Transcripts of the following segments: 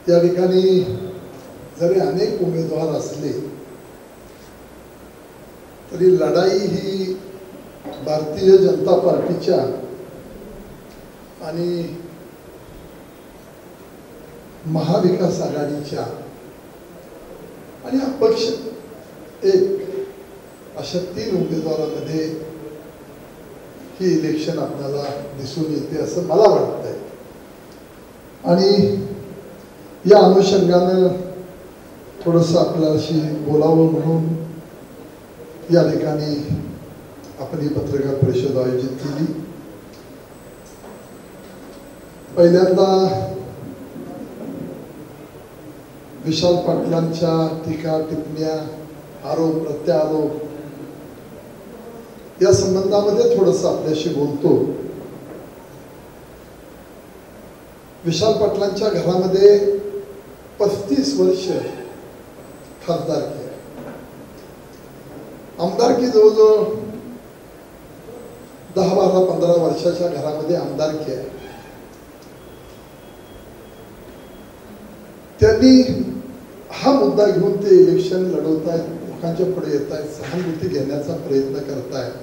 या ठिकाणी जरी अनेक उमेदवार असले तरी लढाई ही भारतीय जनता पार्टीच्या आणि महाविकास आघाडीच्या आणि अपक्ष एक अशा 3 उमेदवारांमध्ये ही इलेक्शन आपल्याला दिसून येते असं मला वाटतंय। आणि या अनुषंगाने थोडंसं आपल्याशी बोलावं म्हणून या ठिकाणी आपण ही पत्रकार परिषद आयोजित केली। पहिल्यांदा विशाल पाटलांच्या टीका टिप्पण्या आरोप प्रत्यारोप या संबंधामध्ये थोडंसं आपल्याशी बोलतो। विशाल पाटलांच्या घरामध्ये 35 वर्ष खासदारकी आहे, आमदारकी जवळजवळ 10, 12, 15 वर्षाच्या घरामध्ये आमदारकी आहे। त्यांनी हा मुद्दा घेऊन ते इलेक्शन लढवतायत, लोकांच्या पुढे येत आहेत, सहानुभूती घेण्याचा प्रयत्न करतायत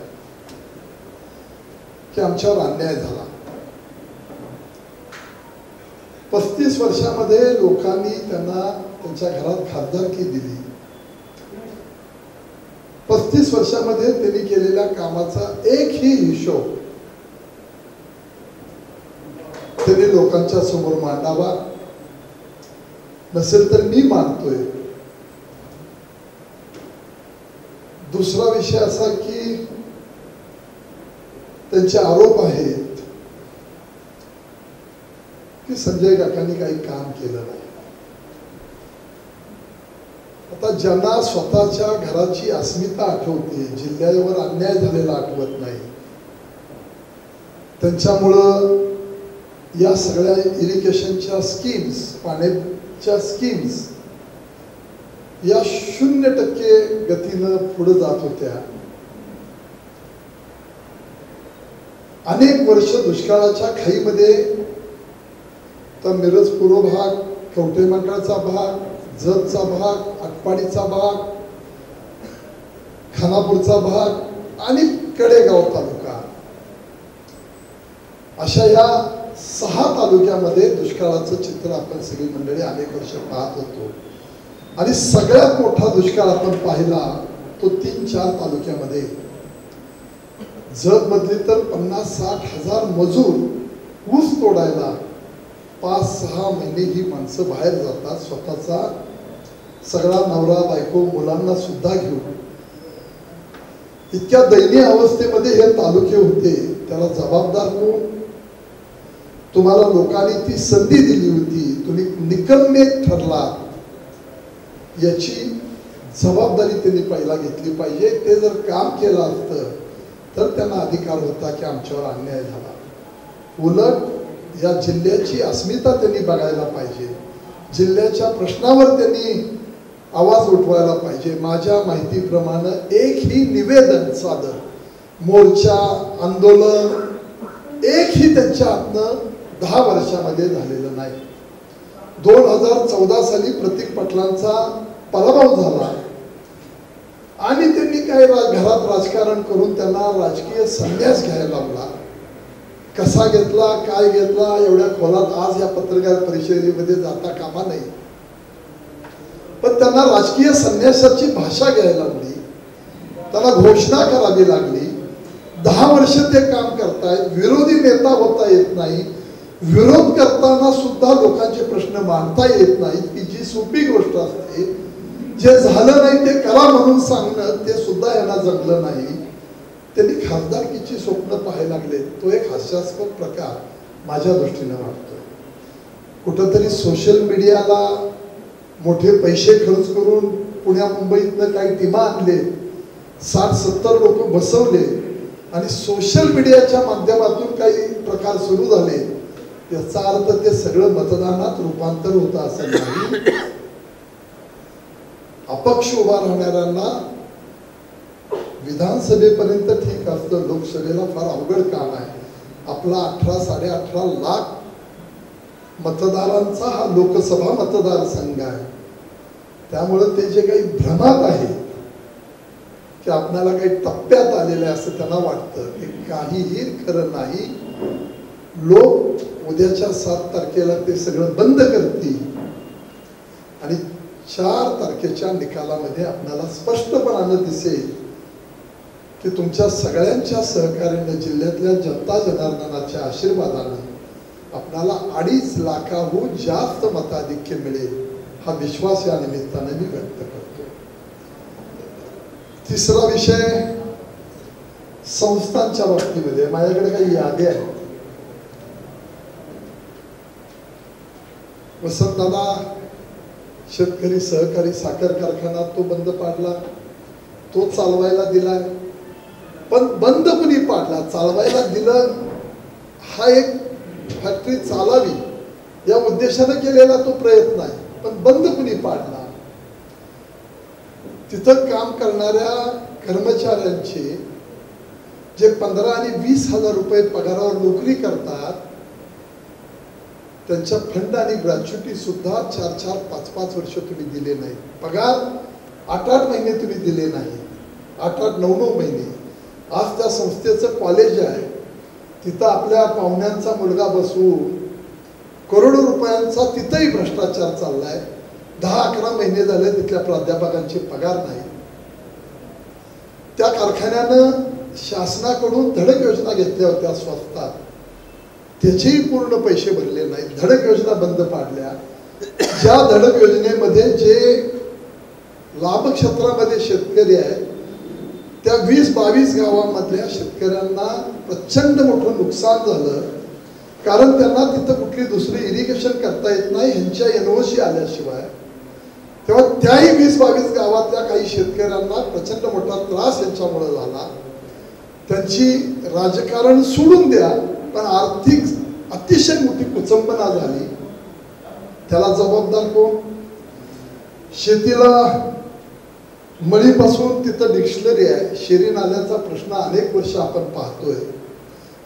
की आमच्यावर अन्याय झाला। 35 वर्षामध्ये लोकांनी त्यांना त्यांच्या घरात खासदारकी दिली। 35 वर्षामध्ये त्यांनी केलेल्या कामाचा एकही हिशोब त्यांनी लोकांच्या समोर मांडावा, नसेल तर मी मानतोय। दुसरा विषय असा की त्यांचे आरोप आहेत की संजय काकांनी काही काम केलं नाही। आता ज्यांना स्वतःच्या घराची अस्मिता आठवते, जिल्ह्यावर अन्याय झालेला आठवत नाही, त्यांच्यामुळं या सगळ्या इरिगेशनच्या स्कीम्स, पाण्याच्या स्कीम्स या 0% गतीनं पुढे जात होत्या। अनेक वर्ष दुष्काळाच्या खाईमध्ये तर मिरज पूर्व भाग, कवठे मंडळचा भाग, जतचा भाग, आटपाडीचा भाग, खानापूरचा भाग आणि कडेगाव तालुका अशा या 6 तालुक्यामध्ये दुष्काळाचं चित्र आपण सगळी मंडळी अनेक वर्ष पाहत होतो। आणि सगळ्यात मोठा दुष्काळ आपण पाहिला तो 3-4 तालुक्यामध्ये। जत मधली तर 50-60 हजार मजूर ऊस तोडायला 5-6 महिने ही माणसं बाहेर जातात, स्वतःचा सगळा नवरा बायको मुलांना सुद्धा घेऊन। इतक्या दयनीय अवस्थेमध्ये हे तालुके होते। त्याला जबाबदार कोण? तुम्हाला लोकांनी ती संधी दिली होती, तुम्ही निकम्मे ठरला, याची जबाबदारी त्यांनी पहिला घेतली पाहिजे। ते जर काम केलं असतं तर त्यांना अधिकार होता की आमच्यावर अन्याय झाला। उलट या जिल्ह्याची अस्मिता त्यांनी बघायला पाहिजे, जिल्ह्याच्या प्रश्नावर त्यांनी आवाज उठवायला पाहिजे। माझ्या माहितीप्रमाणे एकही निवेदन सादर, मोर्चा, आंदोलन एकही त्यांच्या हातनं 10 वर्षामध्ये झालेलं नाही। 2014 साली प्रतीक पाटलांचा पराभव झाला आणि त्यांनी काय घरात राजकारण करून त्यांना राजकीय संन्यास घ्यायला लावला। कसा घेतला, काय घेतला, एवढ्या खोलात आज या पत्रकार परिषदेमध्ये जाता कामा नाही। पण त्यांना राजकीय संन्यासाची भाषा घ्यायला लावली, त्यांना घोषणा करावी लागली। 10 वर्ष ते काम करतायत, विरोधी नेता होता येत नाही, विरोध करताना सुद्धा लोकांचे प्रश्न मांडता येत नाहीत की जी सोपी गोष्ट असते, जे झालं नाही ते करा म्हणून सांगणं, ते सुद्धा यांना जमलं नाही। त्यांनी खासदारकीची स्वप्न पाहायला लागले। तो एक हास्यास्पद प्रकार माझ्या दृष्टीने वाटतोय। कुठंतरी सोशल मीडियाला मोठे पैसे खर्च करून पुण्या मुंबईतनं काही टीमा आणले, 60-70 लोक बसवले आणि सोशल मीडियाच्या माध्यमातून काही प्रकार सुरू झाले, याचा अर्थ ते सगळं मतदानात रूपांतर होतं असं नाही। अपक्ष उभा राहणाऱ्यांना विधानसभेपर्यंत ठीक असतं, लोकसभेला फार अवघड काम आहे। आपला 18-18.5 लाख मतदारांचा हा लोकसभा मतदारसंघ आहे. त्यामुळं ते जे काही भ्रमात आहे की आपल्याला काही टप्प्यात आलेले असं त्यांना वाटतं, की काहीही खरं नाही. लोक उद्याच्या 7 तारखेला ते सगळं बंद करतील आणि 4 तारखेच्या निकालामध्ये आपल्याला स्पष्टपणानं दिसेल की तुमच्या सगळ्यांच्या सहकार्याने, जिल्ह्यातल्या जनता जनार्दनाच्या आशीर्वादानं आपल्याला 2.5 लाखाहून जास्त मताधिक्य मिळेल, हा विश्वास या निमित्ताने मी व्यक्त करतो. तिसरा विषय संस्थांच्या बाबतीमध्ये माझ्याकडे काही यादी आहे. वसंतदादा शेतकरी सहकारी साखर कारखाना तो बंद पाडला, तो चालवायला दिलाय. पण बंद कुणी पाडला? चालवायला दिलं हा एक फॅक्टरी चालावी या उद्देशाने केलेला तो प्रयत्न आहे, पण बंद कुणी पाडला? तिथं काम करणाऱ्या कर्मचाऱ्यांचे जे 15 आणि 20 हजार रुपये पगारावर नोकरी करतात, त्यांच्या फंड आणि ग्रॅच्युटी सुद्धा 4-4, 5-5 वर्ष तुम्ही दिले नाही. पगार 8-8 महिने तुम्ही दिले नाही, 8-8, 9-9 महिने. आज त्या संस्थेचं कॉलेज आहे, तिथं आपल्या पाहुण्यांचा मुलगा बसवून करोडो रुपयांचा तिथंही भ्रष्टाचार चाललाय. 10-11 महिने झाले तिथल्या प्राध्यापकांचे पगार नाही. त्या कारखान्यानं शासनाकडून धडक योजना घेतल्या होत्या स्वस्तात, त्याचेही पूर्ण पैसे भरले नाहीत. धडक योजना बंद पाडल्या. ज्या धडक योजनेमध्ये जे लाभ क्षेत्रामध्ये शेतकरी आहेत त्या 20-22 गावांमधल्या शेतकऱ्यांना प्रचंड मोठं नुकसान झालं, कारण त्यांना तिथं कुठली दुसरी इरिगेशन करता येत नाही ह्यांच्या NOC आल्याशिवाय. तेव्हा त्याही 20-22 गावातल्या काही शेतकऱ्यांना प्रचंड मोठा त्रास यांच्यामुळे झाला. त्यांची राजकारण सोडून द्या, पण आर्थिक अतिशय मोठी कुचंबना झाली. त्याला जबाबदार कोण? शेतीला मळीपासून तिथं डिक्शनरी आहे. शेरी नाल्याचा प्रश्न अनेक वर्ष आपण पाहतोय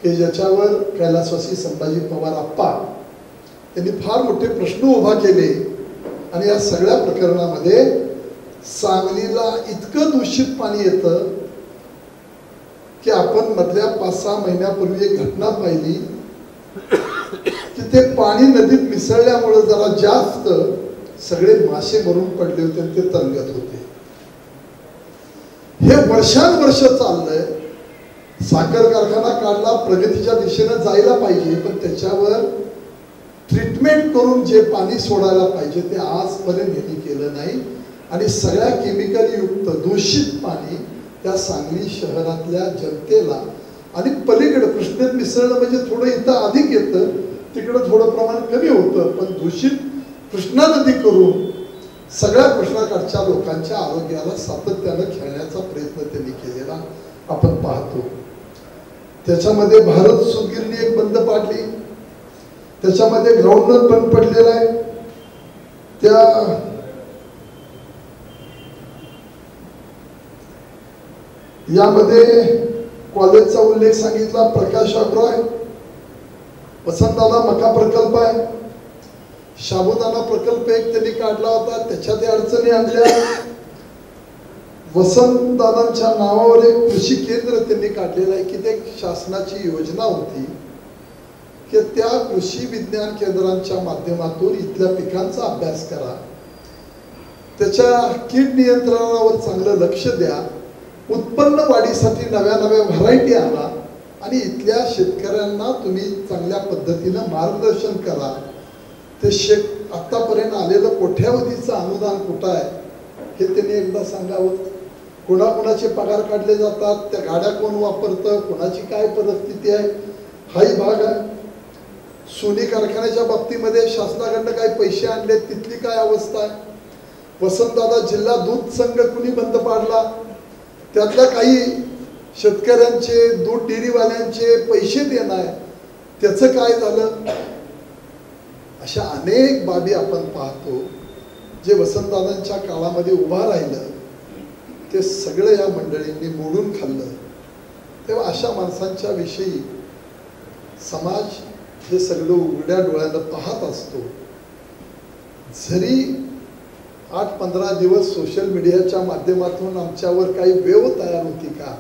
की ज्याच्यावर कैलासवासी संभाजी पवार आप्पा यांनी फार मोठे प्रश्न उभा केले. आणि या सगळ्या प्रकरणामध्ये सांगलीला इतकं दूषित पाणी येतं की आपण मधल्या 5-6 महिन्यापूर्वी एक घटना पाहिली की ते पाणी नदीत मिसळल्यामुळे जरा जास्त सगळे मासे मरून पडले होते आणि ते तरंगत होते. हे वर्षानुवर्ष चाललंय. साखर कारखाना काढला, प्रगतीच्या दिशेने जायला पाहिजे, पण त्याच्यावर ट्रीटमेंट करून जे पाणी सोडायला पाहिजे ते आजपर्यंत यांनी केलं नाही. आणि सगळ्या केमिकल युक्त दूषित पाणी त्या सांगली शहरातल्या जनतेला आणि पलीकडे कृष्णेत मिसळलं म्हणजे थोडं इथं अधिक येतं, तिकडं थोडं प्रमाण कमी होतं, पण दूषित कृष्णा नदी करून सगळ्या कृष्णाकाठच्या लोकांच्या आरोग्याला सातत्यानं खेळण्याचा प्रयत्न त्यांनी केलेला आपण पाहतो. त्याच्यामध्ये भारत सूतगिरणी एक बंद पाडली, त्याच्यामध्ये ग्राउंडनट बंद पडलेला आहे. त्या यामध्ये कॉलेजचा उल्लेख सांगितला, प्रकाश अग्रवाल, वसंतदादा मका प्रकल्प आहे, साबुदाणा प्रकल्प एक त्यांनी काढला होता, त्याच्यात अडचणी आणल्या. वसंतदादांच्या नावावर एक कृषी केंद्र त्यांनी काढलेलं आहे की ते शासनाची योजना होती की त्या कृषी विज्ञान केंद्रांच्या माध्यमातून इथल्या पिकांचा अभ्यास करा, त्याच्या कीड नियंत्रणावर चांगलं लक्ष द्या, उत्पन्न वाढीसाठी नव्या नव्या व्हरायटी आणा आणि इथल्या शेतकऱ्यांना तुम्ही चांगल्या पद्धतीनं मार्गदर्शन करा. ते आतापर्यंत आलेलं कोट्यावधीचं अनुदान कुठं आहे हे त्यांनी एकदा सांगावं. कोणाकोणाचे पगार काढले जातात, त्या गाड्या कोण वापरतं, कोणाची काय परिस्थिती आहे, हाही भाग आहे. सोनी कारखान्याच्या बाबतीमध्ये शासनाकडनं काय पैसे आणले, तिथली काय अवस्था आहे. वसंतदादा जिल्हा दूध संघ कुणी बंद पाडला, त्यातल्या काही शेतकऱ्यांचे दूध डेअरीवाल्यांचे पैसे देणं आहे, त्याचं काय झालं. अशा अनेक बाबी आपण पाहतो जे वसंतदादांच्या काळामध्ये उभा राहिलं, ते सगळं या मंडळींनी मोडून खाल्लं. तेव्हा अशा माणसांच्या विषयी समाज हे सगळं उघड्या डोळ्यानं पाहत असतो. जरी 8-15 दिवस सोशल मीडियाच्या माध्यमातून आमच्यावर काही वेव तयार होती का,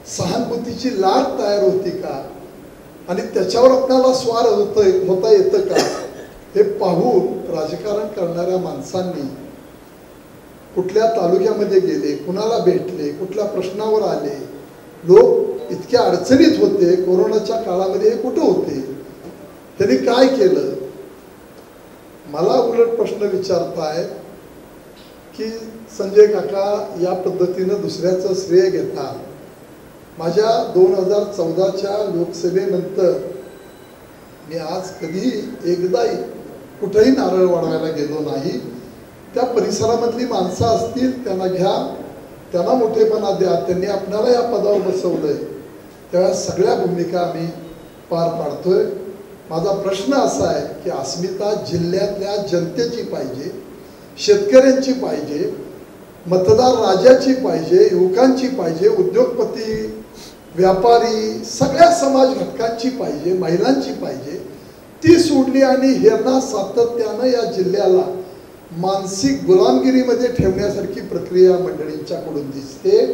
सहानुभूतीची लाट तयार होती का, आणि त्याच्यावर आपल्याला स्वार होता येतं का, हे पाहून राजकारण करणाऱ्या माणसांनी कुठल्या तालुक्यामध्ये गेले, कुणाला भेटले, कुठल्या प्रश्नावर आले, लोक इतक्या अडचणीत होते कोरोनाच्या काळामध्ये, हे कुठं होते, त्यांनी काय केलं. मला उलट प्रश्न विचारताय की संजय काका या पद्धतीनं दुसऱ्याचं श्रेय घेतात. माझ्या 2014च्या लोकसभेनंतर मी आज कधी एकदाही कुठेही नारळ वाढवायला गेलो नाही. त्या परिसरामधली माणसं असतील त्यांना घ्या, त्यांना मोठेपणा द्या, त्यांनी आपल्याला या पदावर बसवलंय, त्या सगळ्या भूमिका आम्ही पार पाडतोय. माझा प्रश्न असा आहे की अस्मिता जिल्ह्यातल्या जनतेची पाहिजे, शेतकऱ्यांची पाहिजे, मतदार राजाची पाहिजे, युवकांची पाहिजे, उद्योगपती, व्यापारी, सगळ्या समाज घटकांची पाहिजे, महिलांची पाहिजे. ती सोडली आणि हेरणा सातत्यानं या जिल्ह्याला मानसिक गुलामगिरीमध्ये ठेवण्यासारखी प्रक्रिया मंडळींच्याकडून दिसते.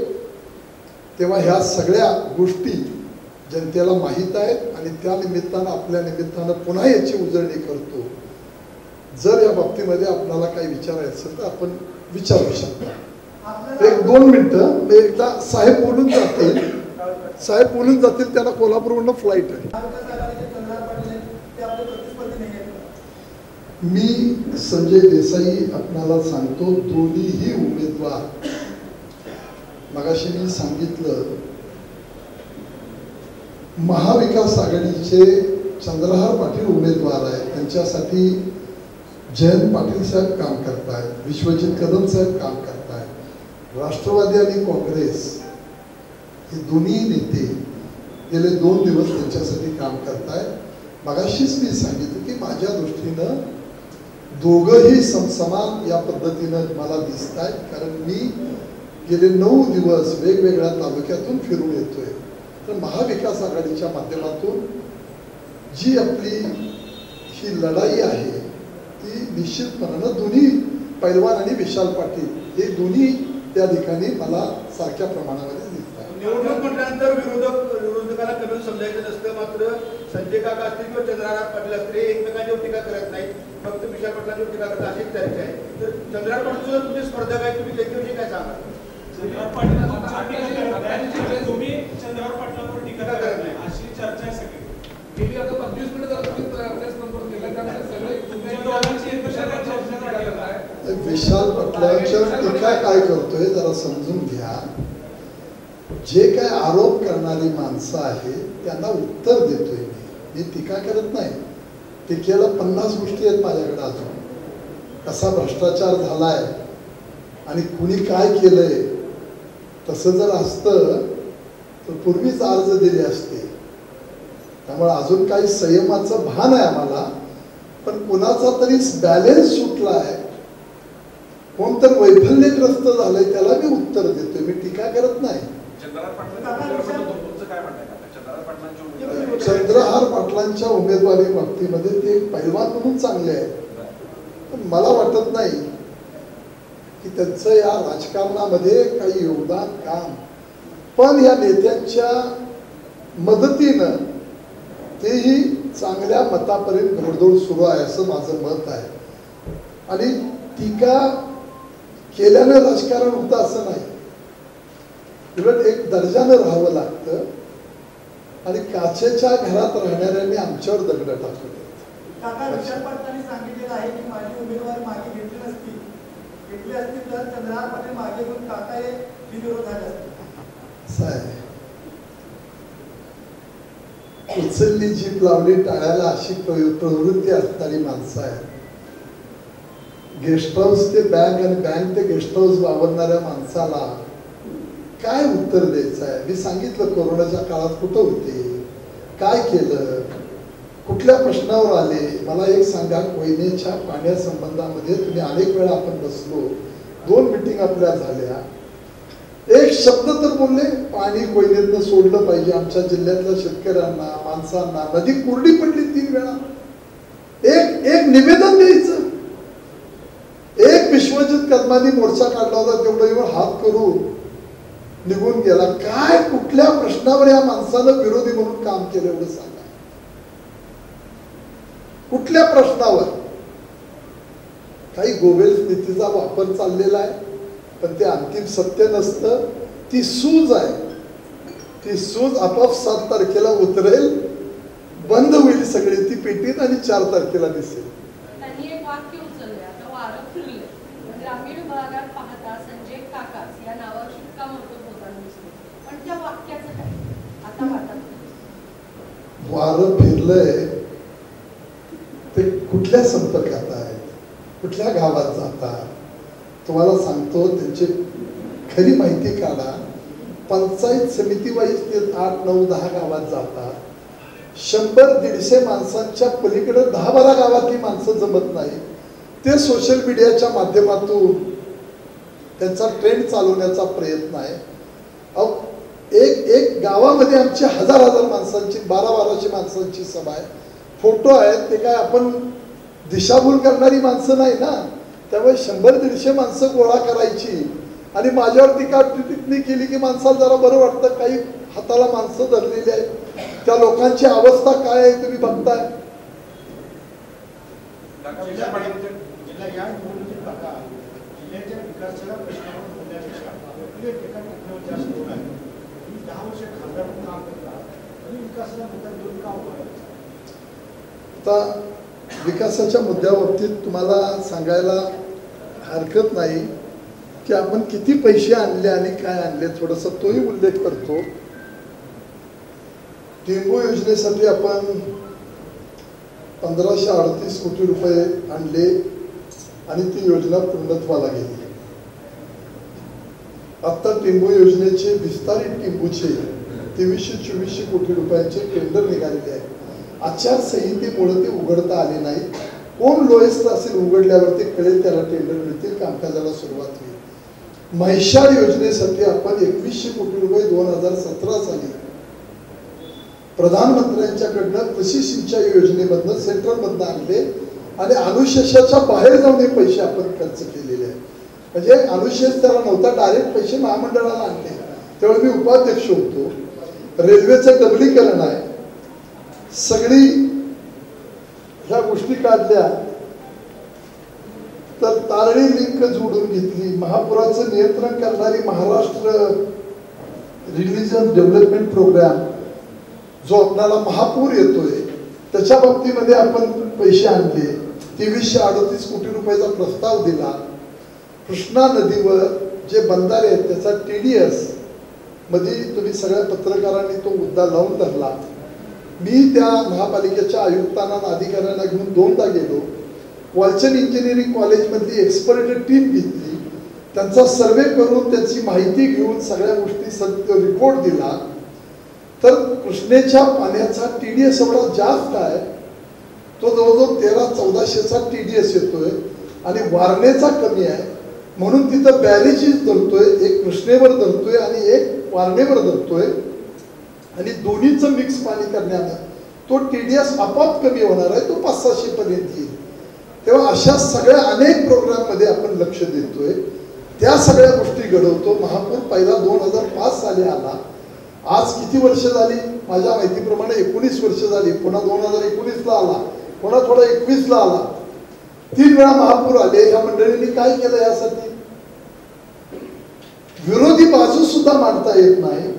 तेव्हा ह्या सगळ्या गोष्टी जनतेला माहीत आहेत आणि त्या निमित्तानं आपल्या निमित्तानं पुन्हा याची उजळणी करतो. जर या बाबतीमध्ये आपल्याला काही विचारायचं असेल तर आपण विचारू शकता. 1-2 मिनिटं एकदा साहेब बोलून जातील, त्यांना कोल्हापूरवरून फ्लाईट आहे. मी संजय देसाई आपल्याला सांगतो, दोन्हीही उमेदवार, मगाशी मी सांगितलं, महाविकास आघाडीचे चंद्रहार पाटील उमेदवार आहेत, त्यांच्यासाठी जयंत पाटील साहेब काम करतायत, विश्वजित कदम साहेब काम करतायत. राष्ट्रवादी आणि काँग्रेस हे दोन्ही नेते गेले 2 दिवस त्यांच्यासाठी काम करतायत. मगाशीच मी सांगितलं की माझ्या दृष्टीनं दोघंही समसमान या पद्धतीनं मला दिसत आहेत, कारण मी गेले 9 दिवस वेगवेगळ्या तालुक्यातून फिरून येतोय. तर महाविकास आघाडीच्या माध्यमातून जी आपली ही लढाई आहे ती निश्चितपणानं दोन्ही पैलवान आणि विशाल पाटील हे दोन्ही त्या ठिकाणी मला सारख्या प्रमाणामध्ये दिसतात. निवडणूक म्हटल्यानंतर विरोधकाला कमी समजायचं नसतं. मात्र संजय काका असतील किंवा चंद्रहार पाटील असतील एकमेकांच्यावर टीका करत नाहीत, फक्त विशाल पाटलांच्यावर टीका करतात, अशी चर्चा आहे. तर चंद्रहार पाटील सुद्धा तुमचे स्पर्धक आहेत, तुम्ही त्यांच्याविषयी काय सांगाल? चंद्रहार पाटील तुम्ही चंद्रहार पाटलांवर टीका करत नाही अशी चर्चा आहे सगळी. गेली आता 25 मिनिटं झालं तुम्ही आपल्याच नंबर केला, कारण सगळे तुमच्या दोघांची एकमेकांवर चर्चा करताय. विशाल पाटलांच्यावर टीका काय करतोय जरा समजून घ्या. जे काय आरोप करणारी माणसं आहेत त्यांना उत्तर देतोय मी टीका करत नाही. टीकेला 50 गोष्टी आहेत माझ्याकडे अजून. कसा भ्रष्टाचार झालाय आणि कुणी काय केलंय, तसं जर असतं तर पूर्वीच अर्ज दिले असते. त्यामुळे अजून काही संयमाचं भान आहे आम्हाला, पण कुणाचा तरी बॅलेन्स सुटलाय, कोणतर वैफल्यग्रस्त झालंय, त्याला मी उत्तर देतोय, मी टीका करत नाही. चंद्रहार पाटलांच्या उमेदवारी बाबतीमध्ये ते पैलवान म्हणून चांगले आहेत, पण मला वाटत नाही की त्यांचं या राजकारणामध्ये काही योगदान काम. पण या नेत्यांच्या मदतीनं तेही चांगल्या मतापर्यंत घोडदौड सुरू आहे असं माझं मत आहे. आणि टीका केल्यानं राजकारण होतं असं नाही, उलट एक दर्जानं राहावं लागतं. आणि काचेच्या घरात राहणाऱ्यांनी आमच्यावर दगड टाकले. काका विशाल पाटलांनी सांगितलेलं आहे की माझी उमेदवारी मागे घेतली असती तर चंद्रहार पाटील मागे घेऊन काका हे बिनविरोध झाले असते. उचलली जीप लावली टाळ्याला अशी प्रवृत्ती असणारी माणसं आहेत. गेस्ट हाऊस ते बँक आणि बँक ते गेस्ट हाऊस वावरणाऱ्या माणसाला काय उत्तर द्यायचं आहे? मी सांगितलं कोरोनाच्या काळात कुठं होते, काय केलं, कुठल्या प्रश्नावर आले. मला एक सांगा, कोयनेच्या पाण्यासंबंधामध्ये तुम्ही अनेक वेळा आपण बसलो, 2 मीटिंग आपल्या झाल्या, एक शब्द तर बोलले पाणी कोयनेतनं सोडलं पाहिजे, आमच्या जिल्ह्यातल्या शेतकऱ्यांना माणसांना. नदी कोरडी पडली 3 वेळा. एक निवेदन द्यायचं. एक विश्वजित कदमांनी मोर्चा काढला होता, तेवढं येऊन हात करू निघून गेला. काय कुठल्या प्रश्नावर या माणसानं विरोधी म्हणून काम केलं एवढं सांगा. कुठल्या प्रश्नावर? काही गोबेल्स नीतीचा वापर चाललेला आहे, पण ते अंतिम सत्य नसतं. ती सूज आहे. ती सूज आपोआप 7 तारखेला उतरेल, बंद होईल सगळी ती पेटीत आणि 4 तारखेला दिसेल. त्यांनी एक वाक्य उचलले, आता वारं फिरले. ग्रामीण भागात पाहता संजय काकास या नावावर शिक्कामोर्तब होताना दिसले. पण त्या वाक्याचं काय आता वाटत? वारं फिरलंय ते कुठल्या संपर्कात आहेत, कुठल्या गावात जातात? तुम्हाला सांगतो, त्यांची खरी माहिती काढा. पंचायत समिती वाईज ते 8, 9, 10 गावात जातात. 100-150 माणसांच्या पलीकडे 10-12 गावातली माणसं जमत नाही. ते सोशल मीडियाच्या माध्यमातून त्यांचा ट्रेंड चालवण्याचा प्रयत्न आहे. एक गावामध्ये आमची 1000 माणसांची 1200 माणसांची सभा आहे. फोटो आहेत, ते काय आपण दिशाभूल करणारी माणसं नाही ना. त्यामुळे 100-150 माणसं गोळा करायची आणि माझ्यावर टीका टिप्पणी केली की माणसाला जरा बरं वाटतं. काही हाताला माणसं धरलेली आहेत, त्या लोकांची अवस्था काय आहे तुम्ही बघताय. या निवडणुकीत बघा, जिल्ह्याच्या विकासाला प्रश्नावर बोलण्यापेक्षा आपले टीका टिप्पणीवर जास्त होत आहे. तुम्ही 10 वर्ष खासदार म्हणून काम करता, तरी विकासाला मुद्दा घेऊन का उभं आहे? आता विकासाच्या मुद्द्याबाबतीत तुम्हाला सांगायला हरकत नाही की आपण किती पैसे आणले आणि काय आणले, थोडंसं तोही उल्लेख करतो. टेंबू योजनेसाठी आपण 1538 कोटी रुपये आणले आणि ती योजना पूर्णत्वाला गेली. आता टेंबू योजनेचे विस्तारित टेंबूचे 2324 कोटी रुपयांचे टेंडर निघालेले आहे. आचारसंहितेमुळे ते उघडता आले नाही. कोण लोएस्ट असेल उघडल्यावर ते कळेल, त्याला टेंडर मिळतील, कामकाजाला सुरुवात होईल. म्हैसाळ योजनेसाठी आपण 2100 कोटी रुपये 2017 साली प्रधानमंत्र्यांच्याकडनं कृषी सिंचाई योजनेमधनं सेंट्रलमधनं आणले आणि अनुशेषाच्या बाहेर जाऊन हे पैसे आपण खर्च केलेले आहेत. म्हणजे अनुशेष त्याला नव्हता, डायरेक्ट पैसे महामंडळाला आणले. त्यावेळी मी उपाध्यक्ष होतो. रेल्वेचं डबलीकरण आहे. सगळी ह्या गोष्टी काढल्या तर तारळी लिंक जोडून घेतली. महापुराचं नियंत्रण करणारी महाराष्ट्र रिलीजन डेव्हलपमेंट प्रोग्राम जो आपल्याला महापूर येतोय त्याच्या बाबतीमध्ये आपण पैसे आणले. 2338 कोटी रुपयाचा प्रस्ताव दिला. कृष्णा नदीवर जे बंधारे आहेत त्याचा TDS मध्ये तुम्ही सगळ्या पत्रकारांनी तो मुद्दा लावून धरला. मी त्या महापालिकेच्या आयुक्तांना अधिकाऱ्यांना घेऊन 2दा गेलो. वालचंद इंजिनिअरिंग कॉलेजमधली एक्सपर्ट टीम घेतली, त्यांचा सर्वे करून त्याची माहिती घेऊन सगळ्या गोष्टी रिपोर्ट दिला. तर कृष्णेच्या पाण्याचा TDS एवढा जास्त आहे, तो जवळजवळ 1300-1400चा TDS येतोय आणि वारणेचा कमी आहे. म्हणून तिथं बॅरेजेस धरतोय, एक कृष्णेवर धरतोय आणि एक वारणेवर धरतोय आणि दोन्हीचं मिक्स पाणी करण्यानं तो TDS आपोआप कमी होणार आहे. तो 500-600 पर्यंत येईल. तेव्हा अशा सगळ्या अनेक प्रोग्राममध्ये आपण लक्ष देतोय. त्या सगळ्या गोष्टी घडवतो. महापूर पहिला 2005 साली आला. आज किती वर्ष झाली? माझ्या माहितीप्रमाणे 19 वर्ष झाली. पुन्हा 2019ला आला, पुन्हा थोडा 21ला आला. 3 वेळा महापूर आले. या मंडळींनी काय केलं यासाठी? विरोधी बाजू सुद्धा मांडता येत नाही.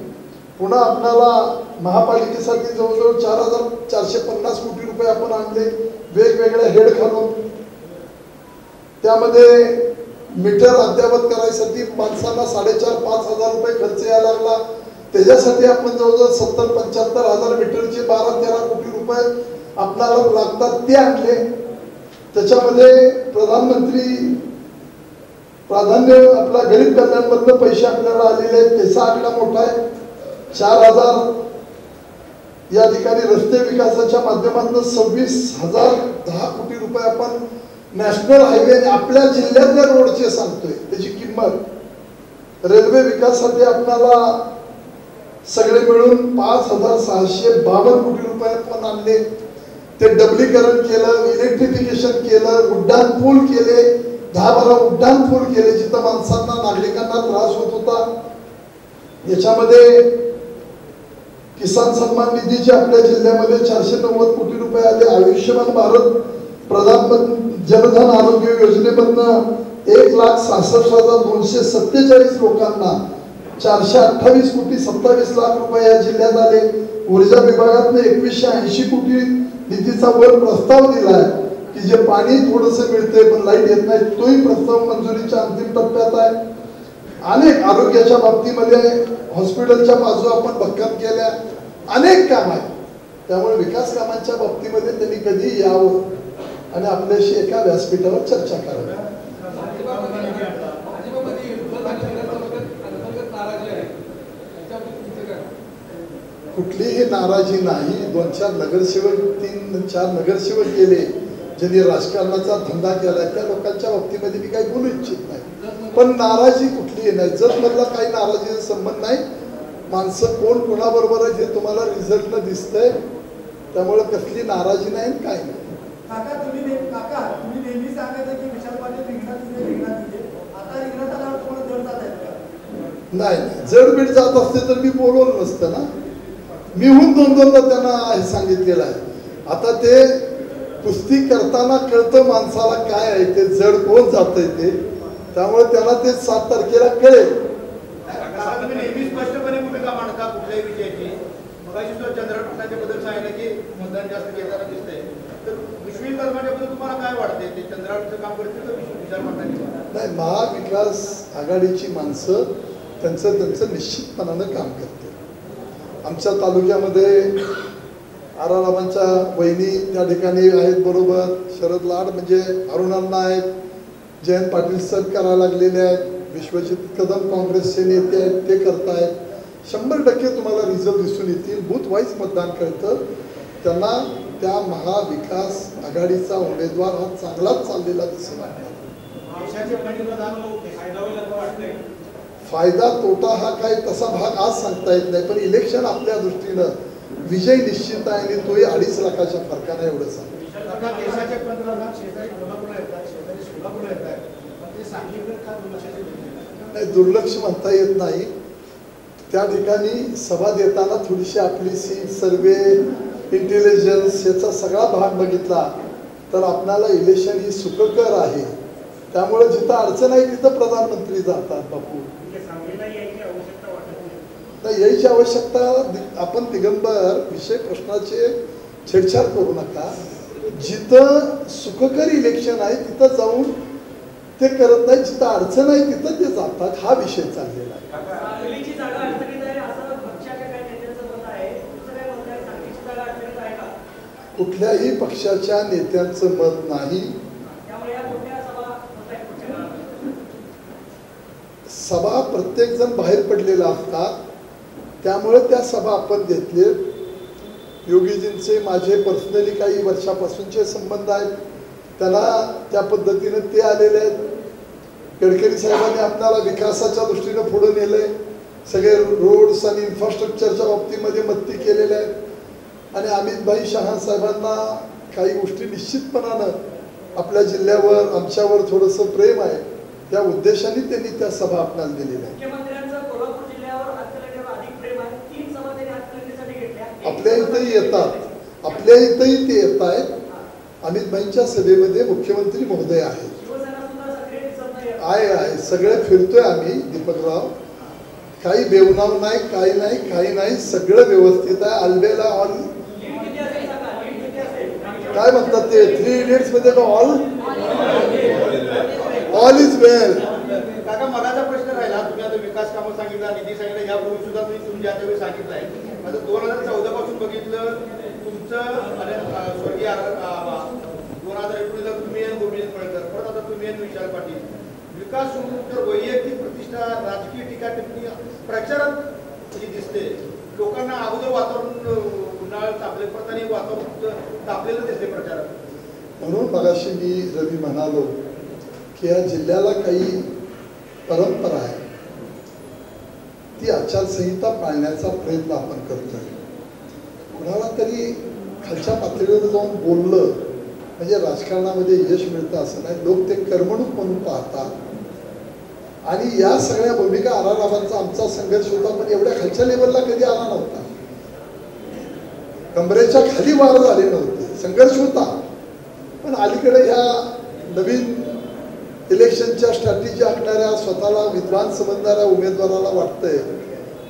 पुन्हा आपल्याला महापालिकेसाठी जवळजवळ 4450 कोटी रुपये आपण आणले वेगवेगळ्या हेड घालून. त्यामध्ये मीटर अद्यावत करायसाठी माणसांना 4,500-5 हजार रुपये खर्च यायला लागला. त्याच्यासाठी आपण जवळजवळ 70-75 हजार मीटरचे 12-13 कोटी रुपये आपल्याला लागतात ते आणले. त्याच्यामध्ये प्रधानमंत्री प्राधान्य आपला गरीब कल्याणमधनं पैसे आपल्याला आलेले आहेत. त्याचा आकडा मोठा आहे. 4000 या ठिकाणी रस्ते विकासाच्या माध्यमातून 26,010 कोटी रुपये आपण नॅशनल हायवे आपल्या जिल्ह्यातल्या रोडचे सांगतोय त्याची किंमत. रेल्वे विकासासाठी आपल्याला सगळे मिळून 5,652 कोटी रुपये पण आणले. ते डबलीकरण केलं, इलेक्ट्रिफिकेशन केलं, उड्डाण पूल केले, 10-12 उड्डाण पूल केले जिथं माणसांना नागरिकांना त्रास होत होता. याच्यामध्ये किसान सन्मान निधीचे आपल्या जिल्ह्यामध्ये 490 कोटी रुपये आले. आयुष्यमान भारत प्रधानमंत्री जनधन आरोग्य योजनेमधनं 1,66,247 लोकांना 428 कोटी 27 लाख रुपये या जिल्ह्यात आले. ऊर्जा विभागातनं 2180 कोटी निधीचा वर प्रस्ताव दिलाय की जे पाणी थोडंसं मिळतंय पण लाईट येत नाही, तोही प्रस्ताव मंजुरीच्या अंतिम टप्प्यात आहे. अनेक आरोग्याच्या बाबतीमध्ये हॉस्पिटलच्या बाजू आपण भक्कम केल्या, अनेक काम आहेत. त्यामुळे विकास कामांच्या बाबतीमध्ये त्यांनी कधी यावं आणि आपल्याशी एका व्यासपीठावर चर्चा करावी. कुठलीही नाराजी नाही. 2-4 नगरसेवक 3-4 नगरसेवक गेले ज्यांनी राजकारणाचा धंदा केलाय, त्या लोकांच्या बाबतीमध्ये मी काही बोलू इच्छित नाही. पण नाराजी कुठलीही नाही. जतमधला काही नाराजीचा संबंध नाही. माणसं कोण कोणाबरोबर आहे हे तुम्हाला रिझल्टनं दिसतंय. त्यामुळे कसली नाराजी नाही काय नाही. काका तुम्ही नेहमी सांगायचं की विशाल पाटील रिंगणात आता रिंगणात आल्यावर तुम्हाला जड जात आहेत का? नाही, जडबीड जात असते तर मी बोलवलं नसतं ना. मी हून 2-2दा त्यांना हे सांगितलेलं आहे. आता ते कुस्ती करताना कळतं माणसाला काय आहे ते, जड कोण जातंय ते. त्यामुळे त्याला ते 7 तारखेला कळेल. तुम्ही नेहमी स्पष्टपणे भूमिका मांडता कुठल्याही विषयाची. मगाशी सुद्धा चंद्रकांत पाटलांच्या बद्दल सांगितलं की मतदान जास्त घेताना दिसतंय, तर विश्वी कर्माच्याबद्दल तुम्हाला काय वाटते? ते चंद्रकांतचं काम करतील तर विशाल पाटलांनी? नाही, महाविकास आघाडीची माणसं त्यांचं निश्चितपणानं काम करते. आमच्या तालुक्यामध्ये आरारामांच्या वहिनी त्या ठिकाणी आहेत बरोबर. शरद लाड म्हणजे अरुणांना आहेत, जयंत पाटील सर करायला लागलेले आहेत, विश्वजित कदम काँग्रेसचे नेते आहेत ते करतायत. 100% तुम्हाला रिझल्ट दिसून येतील. बूथ वाईज मतदान कळतं. त्यांना त्या महाविकास आघाडीचा उमेदवार हा चांगलाच चाललेला दिसून आला. फायदा तोटा हा काय तसा भाग आज सांगता येत नाही. पण इलेक्शन आपल्या दृष्टीनं विजय निश्चित आहे आणि तोही 2.5 लाखाच्या फरकाने एवढं सांग. दुर्लक्ष म्हणता येत नाही. त्या ठिकाणी सभा देताना थोडीशी आपली सीट सर्वे इंटेलिजन्स याचा सगळा भाग बघितला तर आपल्याला इलेक्शन ही सुखकर आहे. त्यामुळे जिथं अडचण आहे तिथं प्रधानमंत्री जातात. बापू नाही यायची आवश्यकता. आपण दिगंबर विषय प्रश्नाचे छेडछाड करू नका. जिथं सुखकर इलेक्शन आहे तिथं जाऊन ते करत नाही, जिथं अडचण आहे तिथं ते जातात. हा विषय चाललेला आहे. कुठल्याही पक्षाच्या नेत्यांचं मत नाही. सभा प्रत्येक जण बाहेर पडलेला असतात. त्यामुळे त्या सभा आपण घेतले. योगीजींचे माझे पर्सनली काही वर्षापासूनचे संबंध आहेत. त्यांना त्या पद्धतीने ते आलेले आहेत. गडकरी साहेबांनी आपल्याला विकासाच्या दृष्टीनं पुढे नेलंय. सगळे रोड्स आणि इन्फ्रास्ट्रक्चरच्या बाबतीमध्ये मदती केलेल्या आहेत. आणि अमितभाई शहा साहेबांना काही गोष्टी निश्चितपणानं आपल्या जिल्ह्यावर आमच्यावर थोडंसं प्रेम आहे. त्या उद्देशाने त्यांनी त्या सभा आपल्याला दिलेल्या आहेत. आपल्या इथंही येतात. आपल्या इथंही ते येत आहेत. अमितभाईंच्या सभेमध्ये मुख्यमंत्री महोदय आहेत. आहे सगळे फिरतोय आम्ही. दीपकराव काही बेवनाव नाही, काही नाही, सगळं व्यवस्थित आहे. अल्वेला ऑल काय म्हणतात ते 3 इडियट्स मध्ये ऑल इज वेल. काका मगाचा प्रश्न राहिला. तुम्ही आता विकास कामं सांगितला, निधी सांगितला, यापूर्वी सुद्धा तुम्ही ज्या त्यावेळी सांगितलंय. आता 2014 पासून बघितलं तुमचं स्वर्गीय 2019 तुम्ही गोपीनाथ पडळकर, परत आता तुम्ही विशाल पाटील. विकास तर वैयक्तिक प्रतिष्ठा, राजकीय टीका टिप्पणी प्रचारात जी दिसते. लोकांना अगोदर वातावरण उन्हाळ्यात तापले, परत वातावरण तापलेलं दिसते प्रचारात. म्हणून मगाशी मी रवी म्हणालो की या जिल्ह्याला काही परंपरा आहे. ती आचारसंहिता पाळण्याचा प्रयत्न आपण करतोय. कुणाला तरी खालच्या पातळीवर जाऊन बोललं म्हणजे राजकारणामध्ये यश मिळतं असं नाही. लोक ते कर्मणूक म्हणून पाहतात. आणि या सगळ्या भूमिका आरारावांचा आमचा संघर्ष होता, पण एवढ्या खालच्या लेवलला कधी आला नव्हता. कमरेच्या खाली वार झाले नव्हते. संघर्ष होता, पण अलीकडे ह्या नवीन इलेक्शनच्या स्ट्रॅटेजी आखणाऱ्या स्वतःला विद्वान समजणाऱ्या उमेदवाराला वाटतंय.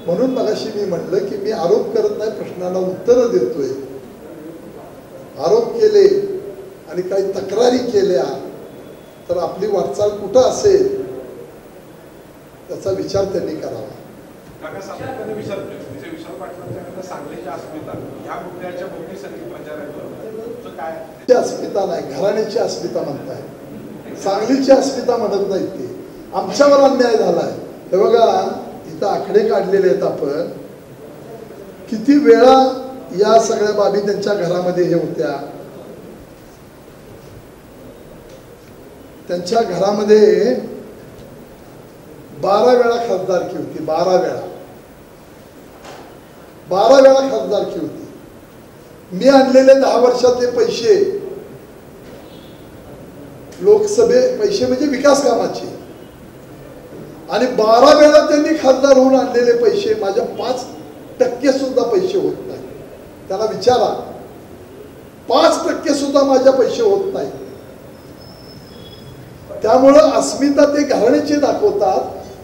म्हणून मगाशी मी म्हटलं की मी आरोप करत नाही, प्रश्नाला उत्तरं देतोय. आरोप केले आणि काही तक्रारी केल्या तर आपली वाटचाल कुठं असेल त्याचा विचार त्यांनी करावा. काका सातत्याने विचारतोय म्हणजे विशाल पाटलांच्या सांगलीच्या अस्मिता ह्या मुद्द्याच्या भोवती सगळी प्रचार काय अस्मिता नाही, घराण्याची अस्मिता म्हणताय. सांगलीची अस्मिता म्हणत नाहीत. ते आमच्यावर अन्याय झालाय. हे बघा इथं आकडे काढलेले आहेत आपण. किती वेळा या सगळ्या बाबी त्यांच्या घरामध्ये हे होत्या. त्यांच्या घरामध्ये 12 वेळा खासदारकी होती. 12 वेळा खासदारकी होती. मी आणलेले 10 वर्षातले पैसे, लोकसभे पैसे म्हणजे विकास कामाचे, आणि 12 वेळा त्यांनी खासदार होऊन आणलेले पैसे माझ्या 5% सुद्धा पैसे होत नाही. त्याला विचारा, 5% सुद्धा माझ्या पैसे होत नाही. त्यामुळं अस्मिता ते घराण्याचे दाखवतात.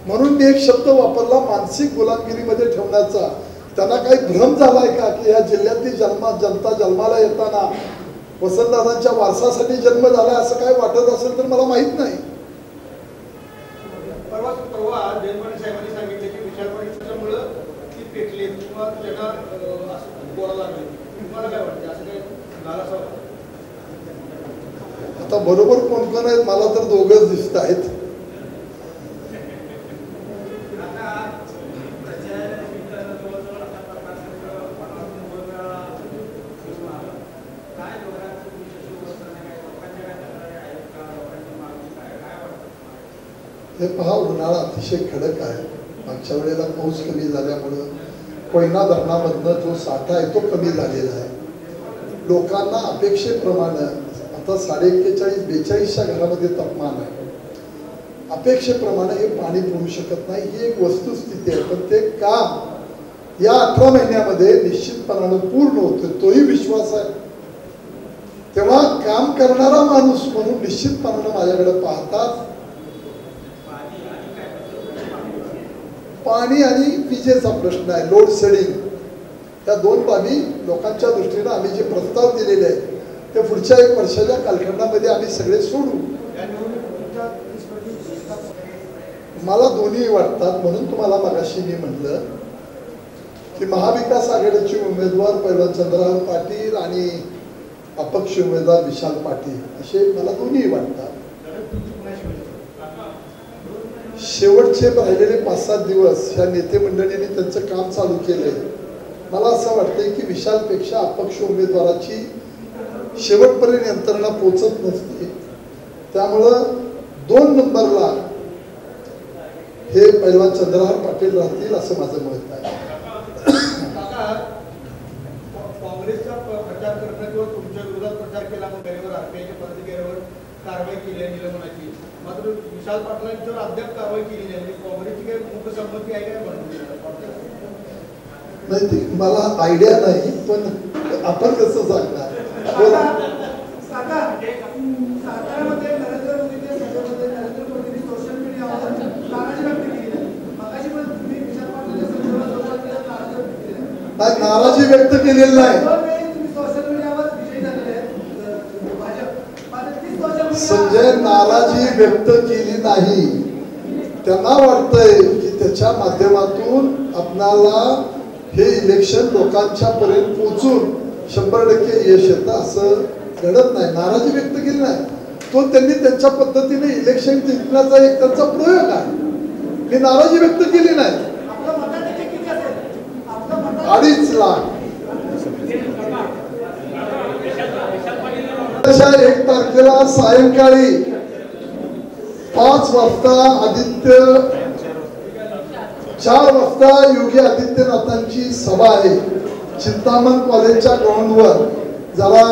म्हणून मी एक शब्द वापरला, मानसिक गुलामगिरीमध्ये ठेवण्याचा. त्यांना काही भ्रम झालाय का की या जिल्ह्यातली जनता जन्माला येताना वसंतदादांच्या वारसासाठी जन्म झाला असं काय वाटत असेल तर मला माहित नाही. परवा जयंत साहेबांनी सांगितले की विशाल पाटीलच्यामुळे ती पेटली किंवा त्यांना बोलायला लागले. तुम्हाला काय वाटतं असं काय झालं असं? आता बरोबर कोण कोण आहेत मला तर दोघंच दिसत आहेत. हे पहा, उन्हाळा अतिशय कडक आहे. मागच्या वेळेला पाऊस कमी झाल्यामुळं कोयना धरणामधनं जो साठा आहे तो कमी झालेला आहे. लोकांना अपेक्षेप्रमाणे आता 41-42 घरामध्ये तापमान आहे. अपेक्षेप्रमाणे हे पाणी पुरू शकत नाही, ही एक वस्तुस्थिती आहे. पण ते काम या 18 महिन्यामध्ये निश्चितपणानं पूर्ण होतं, तोही विश्वास आहे. तेव्हा काम करणारा माणूस म्हणून निश्चितपणानं माझ्याकडे पाहतात. पाणी आणि विजेचा प्रश्न आहे, लोड शेडिंग, या 2 बाबी लोकांच्या दृष्टीनं आम्ही जे प्रस्ताव दिलेले आहेत ते पुढच्या 1 वर्षाच्या कालखंडामध्ये आम्ही सगळे सोडू. मला दोन्ही वाटतात. म्हणून तुम्हाला मगाशी मी म्हटलं की महाविकास आघाडीचे उमेदवार पहिला चंद्रहार पाटील आणि अपक्ष उमेदवार विशाल पाटील असे मला दोन्ही वाटतात. शेवटचे राहिलेले 5-7 दिवस ह्या नेते मंडळींनी त्यांचं काम चालू केलंय. मला असं वाटतंय की विशालपेक्षा अपक्ष उमेदवाराची शेवटपर्यंत यंत्रणा पोचत नसते. त्यामुळं 2 नंबरला हे पहिलवान चंद्रहार पाटील राहतील असं माझं मत आहे. काँग्रेसचा प्रचार करणं किंवा तुमच्या विरोधात प्रचार केला वगैरेवर आरपीआयच्या पदाधिकाऱ्यावर कारवाई केली आहे निलंबनाची, मात्र विशाल पाटलांच्यावर अद्याप कारवाई केली नाही. म्हणजे काँग्रेसची काही मुख्य संमती आहे काय नाही ते मला आयडिया नाही, पण आपण कसं सांगणार. साताऱ्यामध्ये नरेंद्र मोदींनी सोशल मीडियावर नाराजी व्यक्त केली आहे. मगाशी पण तुम्ही विशाल पाटलांच्या संदर्भात नाराजी व्यक्त केलेली नाही. सोशल मीडियावर विजयी झालेले आहेत भाजप. संजय नाराजी व्यक्त केली नाही. त्यांना वाटतंय की त्याच्या माध्यमातून आपणाला हे इलेक्शन लोकांच्या पर्यंत पोहोचून 100% यश येतं असं घडत नाही. नाराजी व्यक्त केली नाही. तो त्यांनी त्यांच्या पद्धतीने इलेक्शन जिंकण्याचा एक त्यांचा प्रयोग आहे. ही नाराजी व्यक्त केली नाही. 2.5 लाख 1 तारखेला सायंकाळी 5 वाजता आदित्य 4 वाजता योगी आदित्यनाथांची सभा आहे चिंतामण कॉलेजच्या ग्राउंडवर. जरा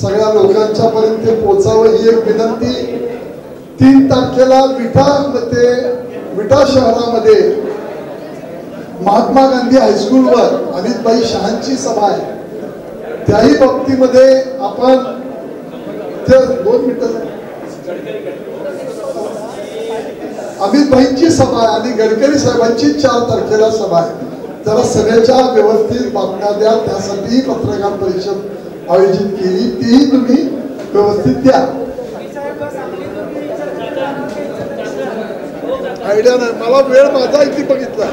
सगळ्या लोकांच्या पर्यंत ते पोहोचावं ही एक विनंती. 3 तारखेला विटा शहरामध्ये महात्मा गांधी हायस्कूलवर अमितभाई शहांची सभा आहे. त्याही बाबतीमध्ये आपण ते 2 मिनिटं अमितभाईंची सभा आहे आणि गडकरी साहेबांची 4 तारखेला सभा आहे. जरा सगळ्याच्या व्यवस्थित बातम्या द्या. त्यासाठी पत्रकार परिषद आयोजित केली, तीही तुम्ही व्यवस्थित द्या. आयडिया नाही मला, वेळ माझा इथे बघितला.